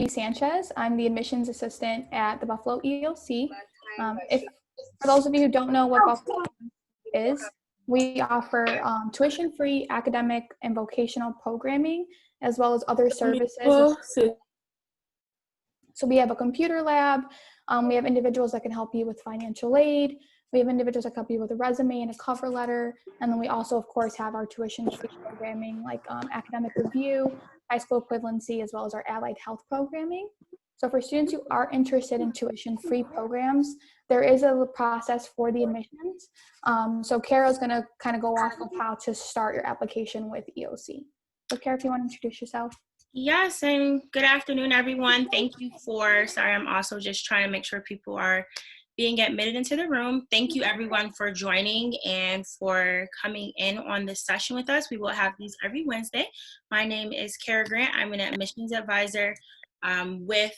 Duvi Sanchez. I'm the admissions assistant at the Buffalo EOC. For those of you who don't know what Buffalo is, we offer tuition-free academic and vocational programming, as well as other services. So we have a computer lab. We have individuals that can help you with financial aid. We have individuals that can help you with a resume and a cover letter. And then we also, of course, have our tuition-free programming like academic review, high school equivalency, as well as our allied health programming. So for students who are interested in tuition-free programs, there is a process for the admissions. So Keira is going to kind of go off of how to start your application with EOC. So Keira, if you want to introduce yourself. Yes, and good afternoon, everyone. Thank you sorry, I'm also just trying to make sure people are being admitted into the room. Thank you, everyone, for joining and for coming in on this session with us. We will have these every Wednesday. My name is Keira Grant. I'm an admissions advisor with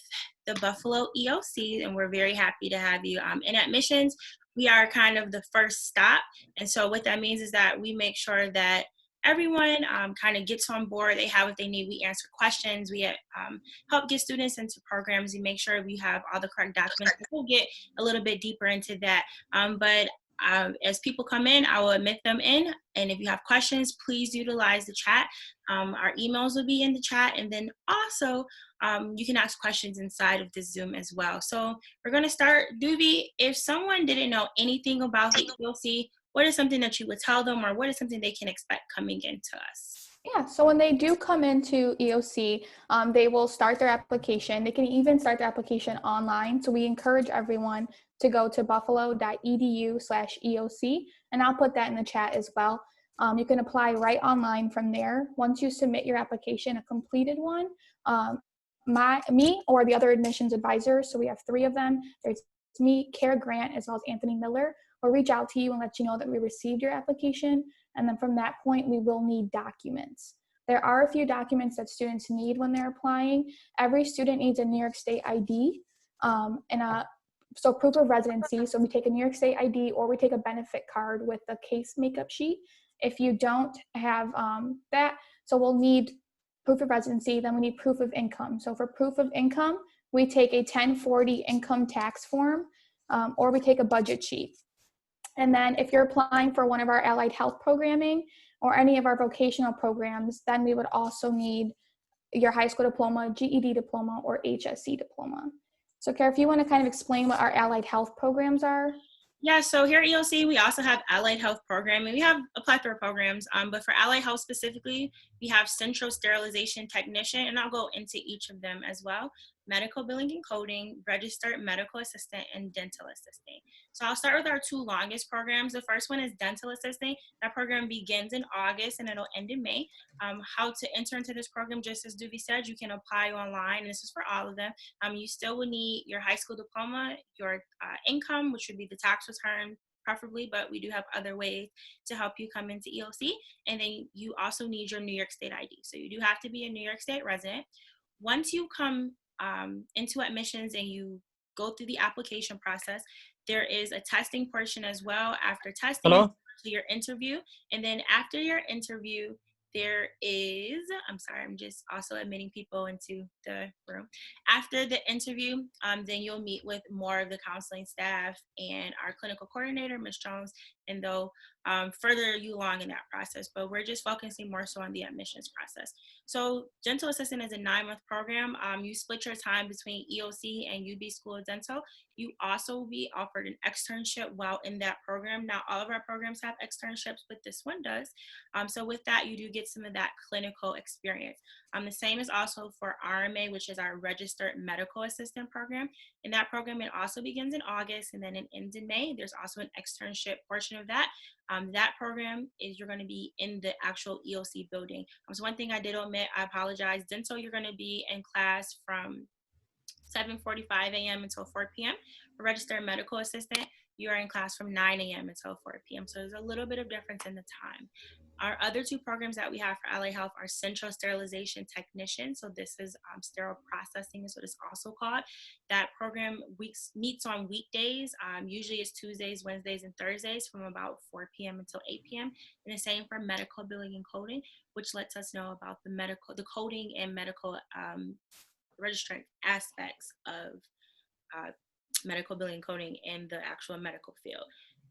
the Buffalo EOC, and we're very happy to have you in admissions. We are kind of the first stop, and so what that means is that we make sure that everyone kind of gets on board. They have what they need. We answer questions. We help get students into programs. We make sure we have all the correct documents. We'll get a little bit deeper into that. But as people come in, I will admit them in. And if you have questions, please utilize the chat. Our emails will be in the chat. And then also, you can ask questions inside of this Zoom as well. So we're going to start. Duvi, if someone didn't know anything about the EOC, what is something that you would tell them, or what is something they can expect coming into us? Yeah, so when they do come into EOC, they will start their application. They can even start their application online. So we encourage everyone to go to buffalo.edu/EOC, and I'll put that in the chat as well. You can apply right online from there. Once you submit your application, a completed one, me or the other admissions advisors, so we have 3 of them. There's me, Keira Grant, as well as Anthony Miller, will reach out to you and let you know that we received your application. And then from that point, we will need documents. There are a few documents that students need when they're applying. Every student needs a New York State ID so proof of residency. So we take a New York State ID, or we take a benefit card with the case makeup sheet. If you don't have that, so we'll need proof of residency, then we need proof of income. So for proof of income, we take a 1040 income tax form, or we take a budget sheet. And then if you're applying for one of our allied health programming or any of our vocational programs, then we would also need your high school diploma, GED diploma, or HSC diploma. So Keira, if you want to kind of explain what our allied health programs are. Yeah, so here at EOC, we also have allied health programming. We have a plethora of programs, but for allied health specifically, we have central sterilization technician, and I'll go into each of them as well. Medical billing and coding, registered medical assistant, and dental assistant. So I'll start with our 2 longest programs. The first one is dental assistant. That program begins in August and it'll end in May. How to enter into this program, just as Duvi said, you can apply online, and this is for all of them. You still would need your high school diploma, your income, which would be the tax return preferably, but we do have other ways to help you come into EOC. And then you also need your New York State ID. So you do have to be a New York State resident. Once you come into admissions and you go through the application process, there is a testing portion as well. After testing, to your interview, and then after your interview, there is, I'm just also admitting people into the room. After the interview, then you'll meet with more of the counseling staff and our clinical coordinator, Ms. Jones, and they'll further you along in that process. But we're just focusing more so on the admissions process. So dental assistant is a 9-month program. You split your time between EOC and UB School of Dental. You also will be offered an externship while in that program. Now, all of our programs have externships, but this one does. So with that, you do get some of that clinical experience. The same is also for RMA, which is our registered medical assistant program. In that program, it also begins in August and then it ends in May. There's also an externship portion of that. That program is you're going to be in the actual EOC building. So one thing I did omit, I apologize. Dental, you're going to be in class from 7:45 a.m. until 4 p.m. For registered medical assistant, you are in class from 9 a.m. until 4 p.m. So there's a little bit of difference in the time. Our other 2 programs that we have for allied health are central sterilization technician. So this is sterile processing is what it's also called. That program meets on weekdays. Usually it's Tuesdays, Wednesdays, and Thursdays from about 4 p.m. until 8 p.m. And the same for medical billing and coding, which lets us know about the coding and medical registering aspects of medical billing and coding in the actual medical field.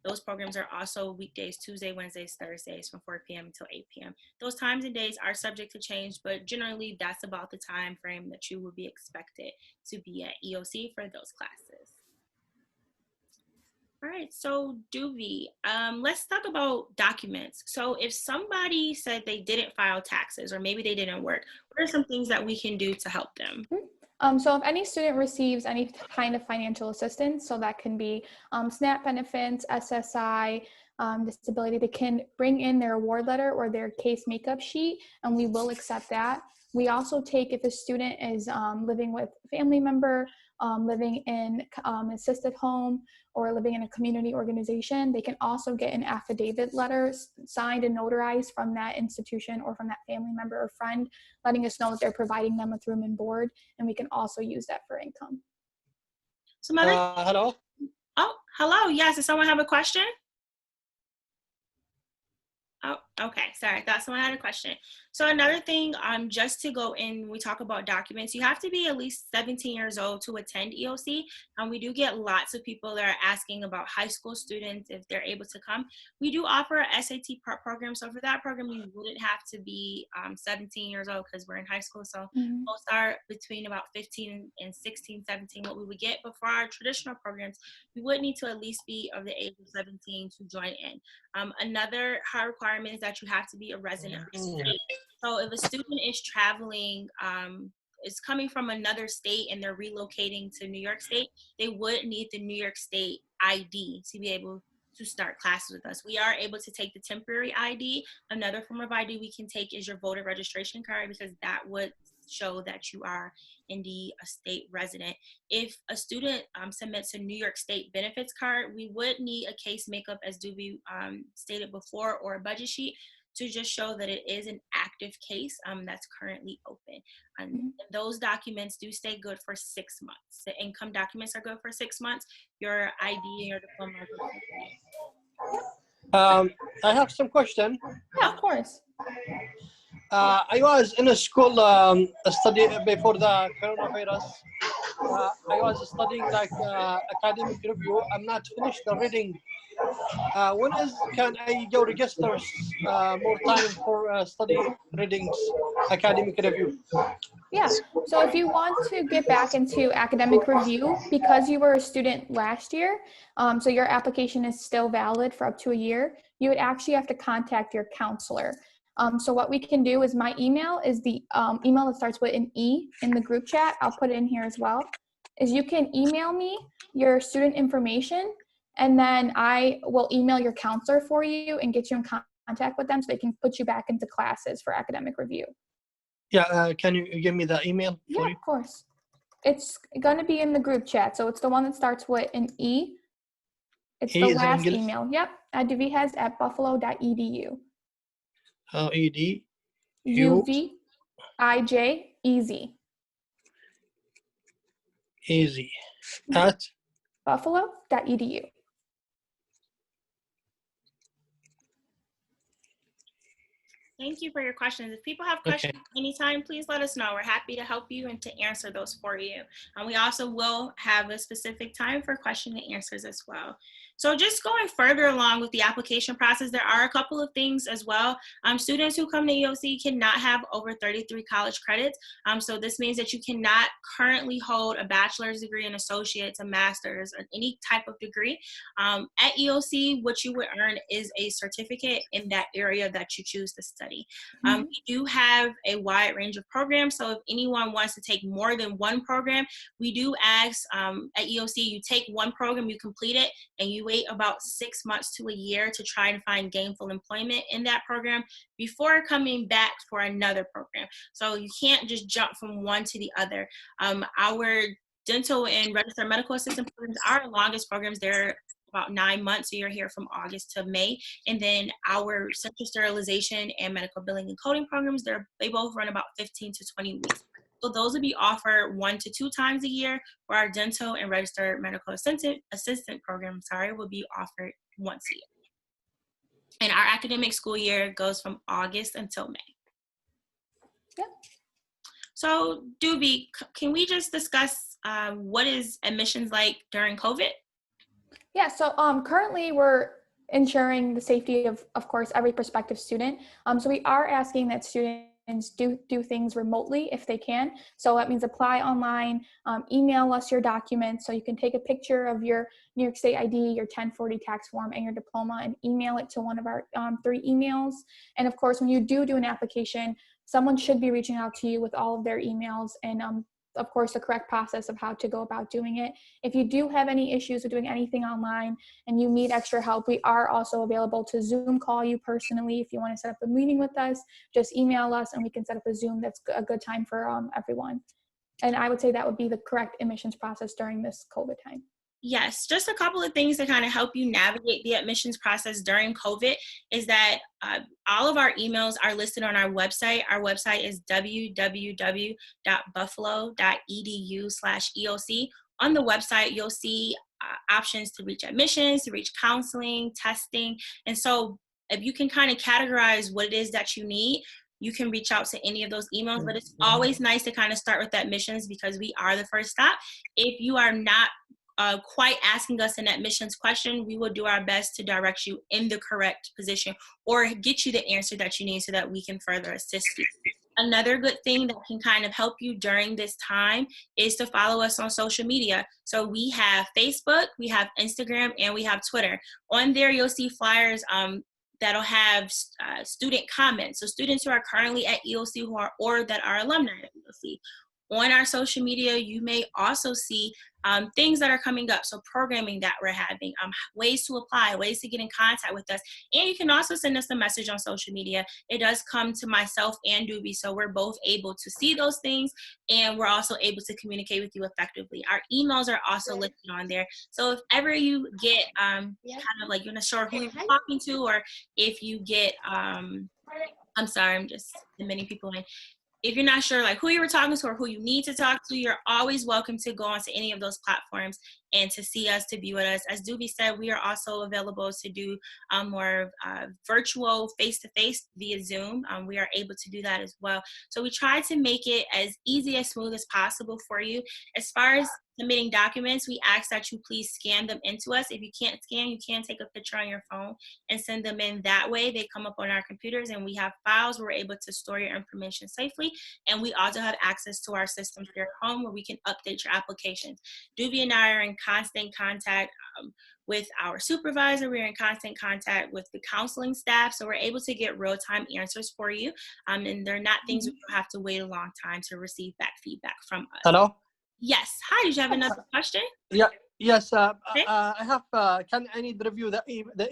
Those programs are also weekdays, Tuesday, Wednesdays, Thursdays from 4 p.m. until 8 p.m. Those times and days are subject to change, but generally that's about the time frame that you would be expected to be at EOC for those classes. All right, so Duvi, let's talk about documents. So if somebody said they didn't file taxes or maybe they didn't work, what are some things that we can do to help them? So if any student receives any kind of financial assistance, so that can be SNAP benefits, SSI, disability, they can bring in their award letter or their case makeup sheet, and we will accept that. We also take, if a student is living with a family member, living in assisted home, or living in a community organization, they can also get an affidavit letter signed and notarized from that institution or from that family member or friend, letting us know that they're providing them with room and board, and we can also use that for income. Hello? Oh, hello. Yes, does someone have a question? Oh, okay. Sorry, I thought someone had a question. So another thing, just to go in, we talk about documents, you have to be at least 17 years old to attend EOC. And we do get lots of people that are asking about high school students if they're able to come. We do offer a SAT prep program. So for that program, you wouldn't have to be 17 years old because we're in high school. So most are between about 15 and 16, 17, what we would get. But for our traditional programs, we would need to at least be of the age of 17 to join in. Another hard requirement is that you have to be a resident of the state. So if a student is traveling, is coming from another state and they're relocating to New York State, they would need the New York State ID to be able to start classes with us. We are able to take the temporary ID. Another form of ID we can take is your voter registration card, because that would show that you are indeed a state resident. If a student submits a New York State benefits card, we would need a case makeup, as Duvi stated before, or a budget sheet to just show that it is an active case that's currently open. And those documents do stay good for 6 months. The income documents are good for 6 months. Your ID and your diploma are good for 3 months. I have some question. Yeah, of course. I was in a school study before the coronavirus. I was studying like academic review. I'm not finished the reading. When can I go register more time for study readings, academic review? Yeah, so if you want to get back into academic review, because you were a student last year, so your application is still valid for up to a year, you would actually have to contact your counselor. So what we can do is, my email is the email that starts with an E in the group chat. I'll put it in here as well. Is you can email me your student information, and then I will email your counselor for you and get you in contact with them so they can put you back into classes for academic review. Yeah, can you give me the email? Yeah, of course. It's going to be in the group chat. So it's the one that starts with an E. It's the last email. Yep. duvihez@buffalo.edu. ED. UVIJ Easy. At buffalo.edu. Thank you for your questions. If people have questions anytime, please let us know. We're happy to help you and to answer those for you. And we also will have a specific time for question and answers as well. So just going further along with the application process, there are a couple of things as well. Students who come to EOC cannot have over 33 college credits. So this means that you cannot currently hold a bachelor's degree, an associate's, a master's, or any type of degree. At EOC, what you would earn is a certificate in that area that you choose to study. We do have a wide range of programs. So if anyone wants to take more than one program, we do ask at EOC, you take one program, you complete it, and you wait about 6 months to a year to try and find gainful employment in that program before coming back for another program. So you can't just jump from one to the other. Our dental and registered medical assistant programs are our longest programs. They're about 9 months, so you're here from August to May. And then our central sterilization and medical billing and coding programs, they both run about 15 to 20 weeks. So those will be offered 1 to 2 times a year, where our dental and registered medical assistant program, will be offered once a year. And our academic school year goes from August until May. Yep. So, Duvi, can we just discuss what is admissions like during COVID? Yeah, so currently we're ensuring the safety of course, every prospective student. So we are asking that students do things remotely if they can. So that means apply online, email us your documents. So you can take a picture of your New York State ID, your 1040 tax form, and your diploma and email it to one of our 3 emails. And of course, when you do an application, someone should be reaching out to you with all of their emails and of course, the correct process of how to go about doing it. If you do have any issues with doing anything online and you need extra help, we are also available to Zoom call you personally. If you want to set up a meeting with us, just email us and we can set up a Zoom that's a good time for everyone. And I would say that would be the correct admissions process during this COVID time. Yes, just a couple of things to kind of help you navigate the admissions process during COVID is that all of our emails are listed on our website. Our website is www.buffalo.edu/EOC. On the website, you'll see options to reach admissions, to reach counseling, testing. And so if you can kind of categorize what it is that you need, you can reach out to any of those emails, but it's always nice to kind of start with admissions because we are the first stop. If you are not quite asking us an admissions question, we will do our best to direct you in the correct position or get you the answer that you need so that we can further assist you. Another good thing that can kind of help you during this time is to follow us on social media. So we have Facebook, we have Instagram, and we have Twitter. On there, you'll see flyers that'll have student comments. So students who are currently at EOC or that are alumni at EOC. On our social media, you may also see things that are coming up. So programming that we're having, ways to apply, ways to get in contact with us. And you can also send us a message on social media. It does come to myself and Duvi, so we're both able to see those things and we're also able to communicate with you effectively. Our emails are also listed on there. So if ever you get kind of like you're not sure who you're talking to, or if you get, I'm sorry, I'm just admitting people in. If you're not sure like who you were talking to or who you need to talk to, you're always welcome to go onto any of those platforms and to see us, to be with us. As Duvi said, we are also available to do more virtual face-to-face via Zoom. We are able to do that as well. So we try to make it as easy, as smooth as possible for you. As far as submitting documents, we ask that you please scan them into us. If you can't scan, you can take a picture on your phone and send them in that way. They come up on our computers and we have files where we're able to store your information safely. And we also have access to our systems here at home where we can update your applications. Duvi and I are in constant contact with our supervisor. We're in constant contact with the counseling staff. So we're able to get real-time answers for you. And they're not things where you have to wait a long time to receive back feedback from us. Hello? Yes. Hi, did you have another question? Yeah. Yes. Okay. I have. I need to review the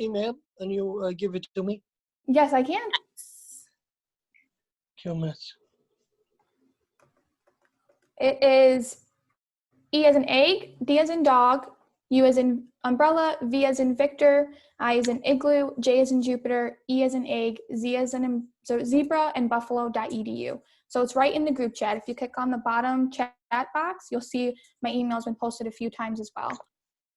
email and you give it to me? Yes, I can. It is E as in egg, D as in dog, U as in umbrella, V as in Victor, I as in igloo, J as in Jupiter, E as in egg, Z as in zebra, and buffalo.edu. So it's right in the group chat. If you click on the bottom chat box, you'll see my email's been posted a few times as well.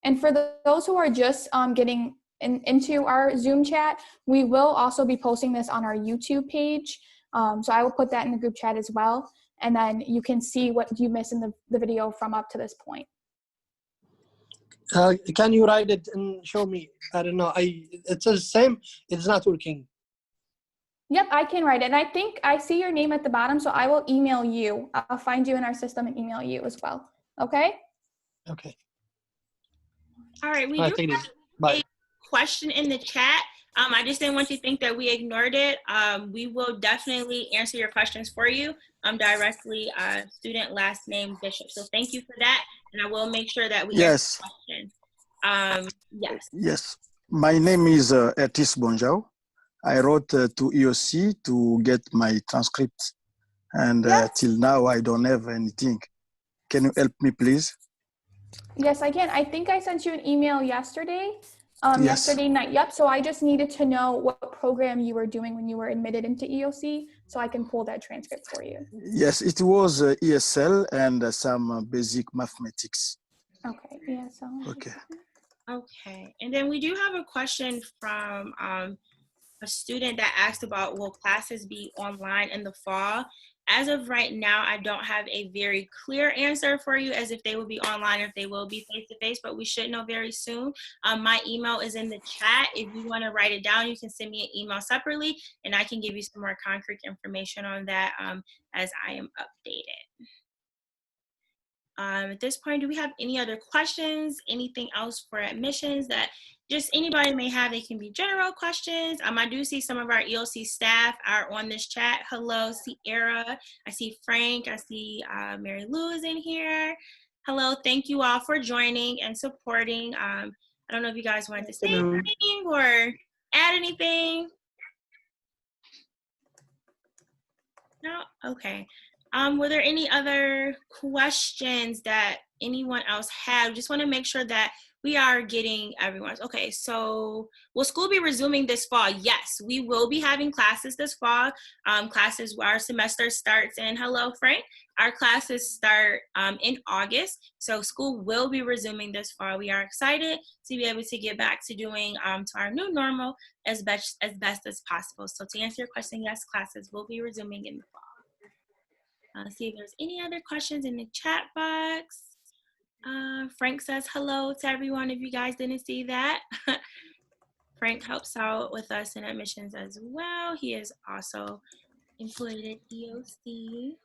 And for those who are just getting into our Zoom chat, we will also be posting this on our YouTube page. So I will put that in the group chat as well. And then you can see what you missed in the video from up to this point. Can you write it and show me? I don't know. It's the same. It's not working. Yep, I can write it. And I think I see your name at the bottom, so I will email you. I'll find you in our system and email you as well. Okay? Okay. All right. We do have a question in the chat. I just didn't want you to think that we ignored it. We will definitely answer your questions for you directly, student last name Bishop. So thank you for that. And I will make sure that we answer the question. Yes. My name is Etis Bonjao. I wrote to EOC to get my transcript. And till now, I don't have anything. Can you help me, please? Yes, I can. I think I sent you an email yesterday. Yesterday night. Yep. So I just needed to know what program you were doing when you were admitted into EOC so I can pull that transcript for you. Yes, it was ESL and some basic mathematics. Okay. ESL. Okay. Okay. And then we do have a question from a student that asked about will classes be online in the fall? as of right now, I don't have a very clear answer for you as if they will be online or if they will be face-to-face, but we should know very soon. My email is in the chat. If you want to write it down, you can send me an email separately, and I can give you some more concrete information on that as I am updated. At this point, do we have any other questions? Anything else for admissions that just anybody may have? They can be general questions. I do see some of our EOC staff are on this chat. Hello, Ciara. I see Frank. I see Mary Lou is in here. Hello, thank you all for joining and supporting. I don't know if you guys wanted to say anything or add anything. No? Okay. Were there any other questions that anyone else had? Just want to make sure that we are getting everyone's. Okay, so will school be resuming this fall? Yes, we will be having classes this fall. Classes, our semester starts in, hello Frank, our classes start in August. So school will be resuming this fall. We are excited to be able to get back to doing to our new normal as best as possible. So to answer your question, yes, classes will be resuming in the fall. See if there's any other questions in the chat box. Frank says hello to everyone if you guys didn't see that. Frank helps out with us in admissions as well. He is also employed at EOC.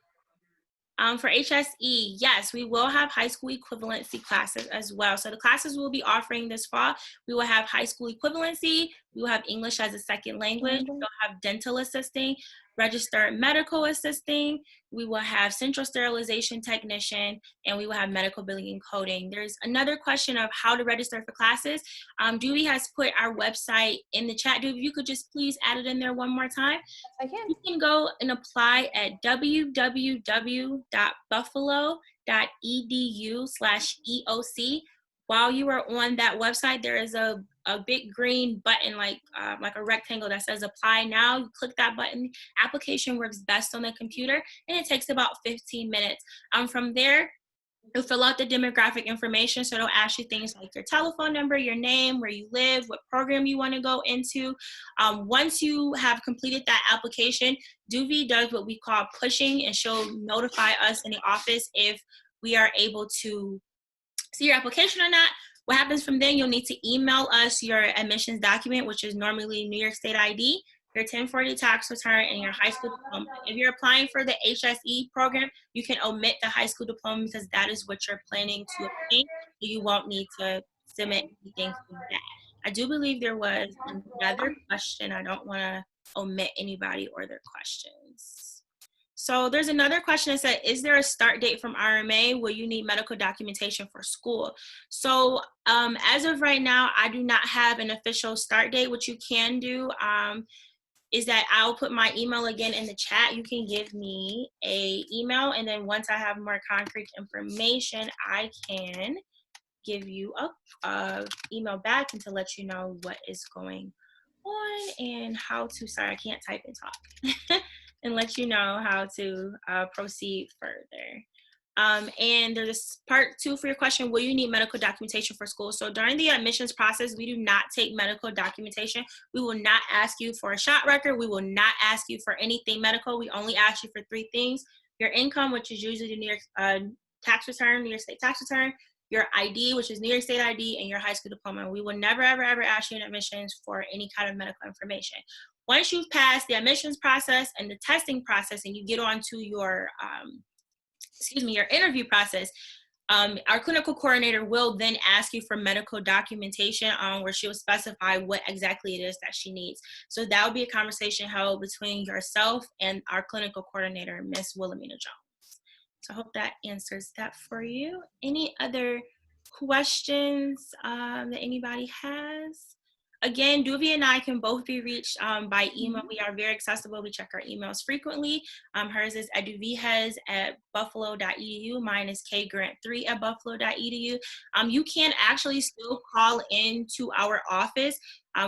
For HSE, yes, we will have high school equivalency classes as well. So the classes we'll be offering this fall, we will have high school equivalency, we will have English as a second language, we'll have dental assisting, registered medical assisting, we will have central sterilization technician, and we will have medical billing and coding. There's another question of how to register for classes. Duvi has put our website in the chat. Duvi, you could just please add it in there one more time. I can. You can go and apply at www.buffalo.edu/EOC. While you are on that website, there is a big green button like a rectangle that says apply now. You click that button. Application works best on the computer, and it takes about 15 minutes. From there, you'll fill out the demographic information. So it'll ask you things like your telephone number, your name, where you live, what program you want to go into. Once you have completed that application, Duvi does what we call pushing, and she'll notify us in the office if we are able to see your application or not. What happens from then, you'll need to email us your admissions document, which is normally New York State ID, your 1040 tax return, and your high school diploma. If you're applying for the HSE program, you can omit the high school diploma because that is what you're planning to obtain. You won't need to submit anything for that. I do believe there was another question. I don't want to omit anybody or their questions. So there's another question that said, is there a start date from RMA? Will you need medical documentation for school? So as of right now, I do not have an official start date. What you can do is that I'll put my email again in the chat. You can give me an email, and then once I have more concrete information, I can give you a email back and to let you know what is going on and how to, sorry, I can't type and talk, and let you know how to proceed further. And there's part 2 for your question, will you need medical documentation for school? So during the admissions process, we do not take medical documentation. We will not ask you for a shot record. We will not ask you for anything medical. We only ask you for 3 things: your income, which is usually the New York tax return, New York State tax return, your ID, which is New York State ID, and your high school diploma. We will never, ever, ever ask you in admissions for any kind of medical information. Once you've passed the admissions process and the testing process, and you get on to your, your interview process, our clinical coordinator will then ask you for medical documentation where she will specify what exactly it is that she needs. So that will be a conversation held between yourself and our clinical coordinator, Miss Wilhelmina Jones. So I hope that answers that for you. Any other questions that anybody has? Again, Duvi and I can both be reached by email. We are very accessible. We check our emails frequently. Hers is at duvihez@buffalo.edu. Mine is kgrant3@buffalo.edu. You can actually still call in to our office.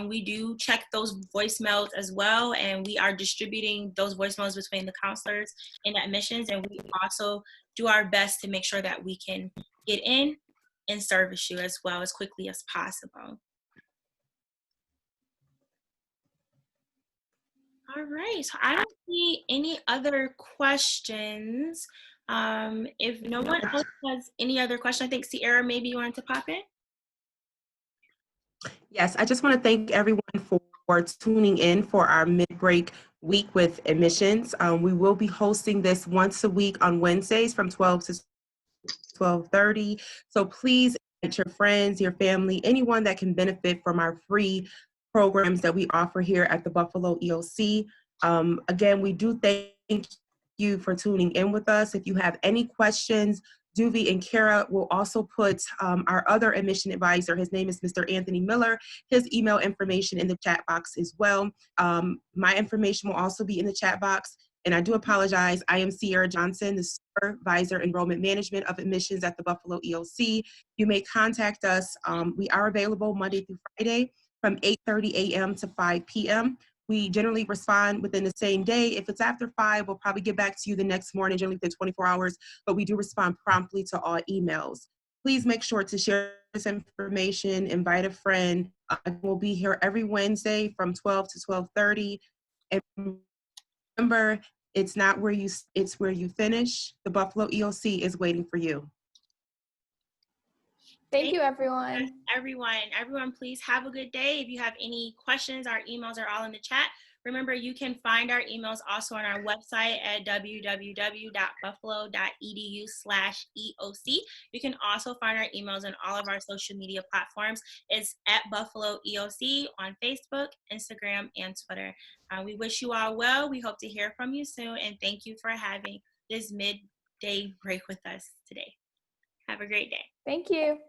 We do check those voicemails as well, and we are distributing those voicemails between the counselors and admissions, and we also do our best to make sure that we can get in and service you as well as quickly as possible. All right, so I don't see any other questions. If no one else has any other question, I think Ciara, maybe you wanted to pop in. Yes, I just want to thank everyone for tuning in for our mid-break week with admissions. We will be hosting this once a week on Wednesdays from 12 to 12:30. So please invite your friends, your family, anyone that can benefit from our free programs that we offer here at the Buffalo EOC. Again, we do thank you for tuning in with us. If you have any questions, Duvi and Keira will also put our other admission advisor, his name is Mr. Anthony Miller, his email information in the chat box as well. My information will also be in the chat box. And I do apologize. I am Ciara Johnson, the Supervisor, Enrollment Management of Admissions at the Buffalo EOC. You may contact us. We are available Monday through Friday from 8:30 a.m. to 5 p.m. We generally respond within the same day. If it's after 5, we'll probably get back to you the next morning, generally within 24 hours, but we do respond promptly to all emails. Please make sure to share this information, invite a friend. We'll be here every Wednesday from 12 to 12:30. And remember, it's not where it's where you finish. The Buffalo EOC is waiting for you. Thank you, everyone. Everyone, please have a good day. If you have any questions, our emails are all in the chat. Remember, you can find our emails also on our website at www.buffalo.edu/EOC. You can also find our emails on all of our social media platforms. It's at Buffalo EOC on Facebook, Instagram, and Twitter. We wish you all well. We hope to hear from you soon. And thank you for having this midday break with us today. Have a great day. Thank you.